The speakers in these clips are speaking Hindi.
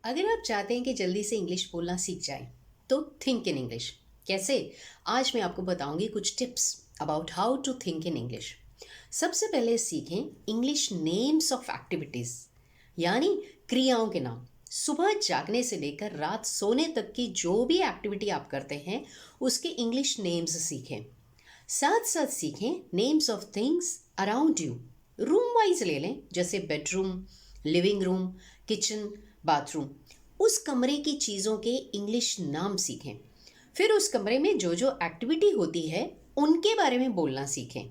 अगर आप चाहते हैं कि जल्दी से इंग्लिश बोलना सीख जाएं, तो थिंक इन इंग्लिश। कैसे? आज मैं आपको बताऊंगी कुछ tips about how to think in English. सबसे पहले सीखें इंग्लिश नेम्स ऑफ एक्टिविटीज़, यानी क्रियाओं के नाम। सुबह जागने से लेकर रात सोने तक की जो भी एक्टिविटी आप करते हैं उसके इंग्लिश नेम्स सीखें। साथ साथ सीखें names of things around you. Room wise ले लें, जैसे bedroom, living room, kitchen, bathroom. उस कमरे की चीज़ों के इंग्लिश नाम सीखें। फिर उस कमरे में जो जो एक्टिविटी होती है उनके बारे में बोलना सीखें।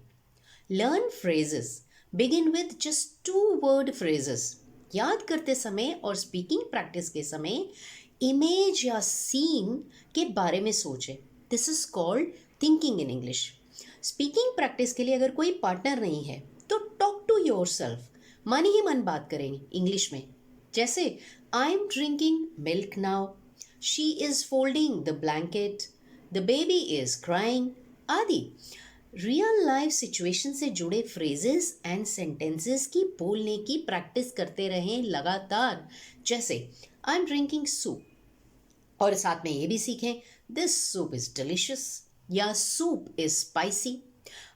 Learn phrases, begin with just 2 word phrases. याद करते समय और स्पीकिंग प्रैक्टिस के समय इमेज या सीन के बारे में सोचें। This is called thinking in English. Speaking practice के लिए अगर कोई पार्टनर नहीं है तो टॉक टू योर सेल्फ, मन ही मन बात करें इंग्लिश में। जैसे I am drinking milk now, she is folding the blanket, the baby is crying आदि। रियल लाइफ सिचुएशन से जुड़े फ्रेजेस एंड सेंटेंसेस की बोलने की प्रैक्टिस करते रहें लगातार। जैसे आई एम ड्रिंकिंग सूप, और साथ में ये भी सीखें दिस सूप इज डिलिशियस या सूप इज स्पाइसी।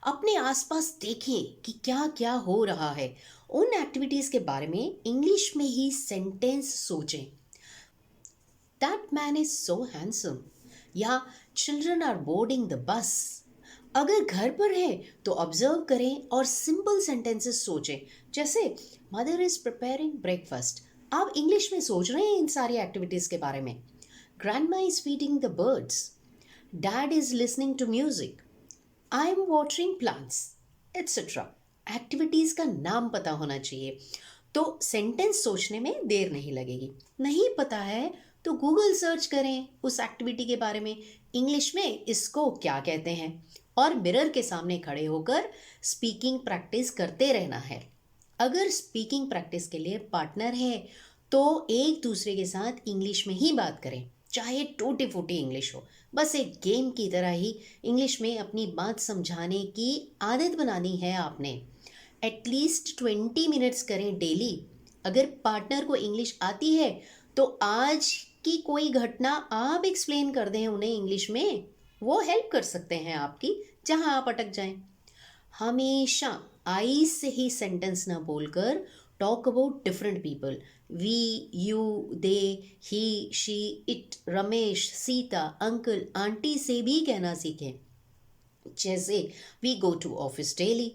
अपने आसपास देखें कि क्या क्या हो रहा है। उन एक्टिविटीज के बारे में इंग्लिश में ही सेंटेंस सोचें। That man is so handsome, या children are boarding the bus. अगर घर पर है तो ऑब्जर्व करें और सिंपल सेंटेंसेस सोचें। जैसे मदर इज प्रिपेयरिंग ब्रेकफास्ट। आप इंग्लिश में सोच रहे हैं इन सारी एक्टिविटीज के बारे में। Grandma is feeding the birds, dad is listening to music, I am watering plants, etcetera. Activities का नाम पता होना चाहिए, तो सेंटेंस सोचने में देर नहीं लगेगी। नहीं पता है तो गूगल सर्च करें उस एक्टिविटी के बारे में, इंग्लिश में इसको क्या कहते हैं, और मिरर के सामने खड़े होकर स्पीकिंग प्रैक्टिस करते रहना है। अगर स्पीकिंग प्रैक्टिस के लिए पार्टनर है तो एक दूसरे के साथ इंग्लिश में ही बात करें, चाहे टूटी फूटी इंग्लिश हो। बस एक गेम की तरह ही इंग्लिश में अपनी बात समझाने की आदत बनानी है आपने। एटलीस्ट 20 मिनट्स करें डेली। अगर पार्टनर को इंग्लिश आती है तो आज की कोई घटना आप एक्सप्लेन कर दें उन्हें इंग्लिश में, वो हेल्प कर सकते हैं आपकी जहां आप अटक जाएं। हमेशा आई से ही सेंटेंस ना बोलकर talk about different people. We, you, they, he, she, it, Ramesh, Sita, uncle, aunty से भी कहना सीखें। जैसे we go to office daily,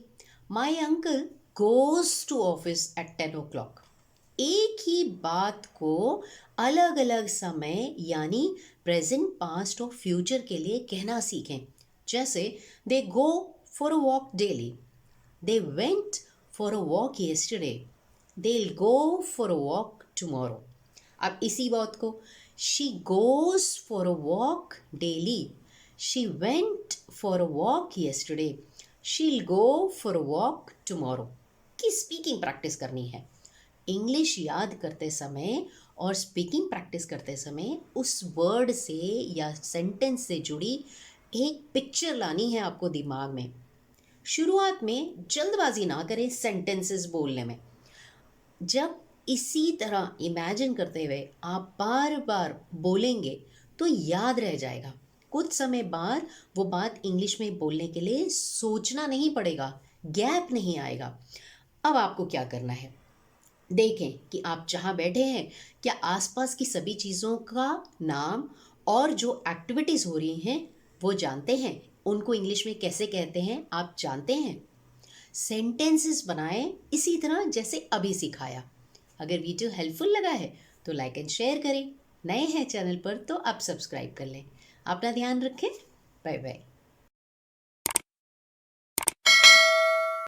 my uncle goes to office at 10 o'clock। एक ही बात को अलग अलग समय यानी प्रेजेंट, पास्ट और फ्यूचर के लिए कहना सीखें। जैसे दे गो for a walk daily, they went for a walk yesterday, they'll go for a walk tomorrow। अब इसी बात को she goes for a walk daily, she went for a walk yesterday, she'll go for a walk tomorrow की स्पीकिंग प्रैक्टिस करनी है। इंग्लिश याद करते समय और स्पीकिंग प्रैक्टिस करते समय उस वर्ड से या सेंटेंस से जुड़ी एक पिक्चर लानी है आपको दिमाग में। शुरुआत में जल्दबाजी ना करें सेंटेंसेस बोलने में। जब इसी तरह इमेजिन करते हुए आप बार बार बोलेंगे तो याद रह जाएगा। कुछ समय बाद वो बात इंग्लिश में बोलने के लिए सोचना नहीं पड़ेगा, गैप नहीं आएगा। अब आपको क्या करना है, देखें कि आप जहाँ बैठे हैं क्या आसपास की सभी चीज़ों का नाम और जो एक्टिविटीज़ हो रही हैं वो जानते हैं, उनको इंग्लिश में कैसे कहते हैं आप जानते हैं। सेंटेंसेस बनाएं इसी तरह जैसे अभी सिखाया। अगर वीडियो हेल्पफुल लगा है तो लाइक एंड शेयर करें। नए हैं चैनल पर तो आप सब्सक्राइब कर लें। अपना ध्यान रखें। Bye bye.